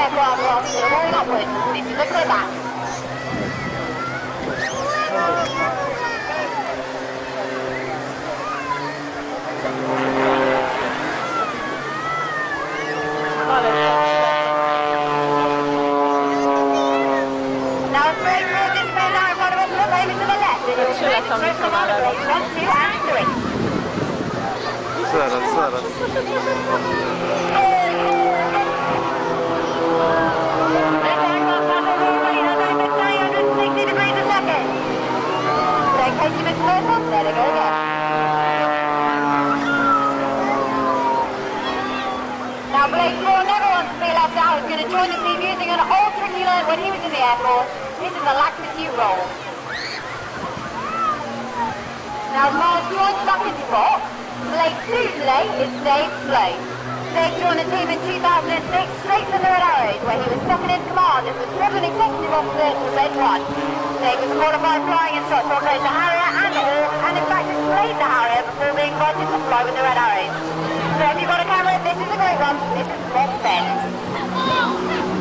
aircraft officer rolling upwards. This is a clearback. Now straight through this man now in front of us, look over to the left. And you'll straight through from our place, 1, 2 and 3. Zaraz. Let it go again. Now Blake Moore never wants to be left out. He's going to join the team using an old trick he learned when he was in the Air Force. This is a laxity roll. Now Mars joins back into spot. Blake 2 today is Dave Slade. Dave joined the team in 2006 straight from the Red Arrows, where he was second in command as the Squadron Executive Officer to Red 1. Dave was a qualified flying instructor on both the Harrier and the Hawk, and in fact displayed the Harrier before being invited to fly with the Red Arrows. So if you've got a camera, this is a great one. This is Bob Bend.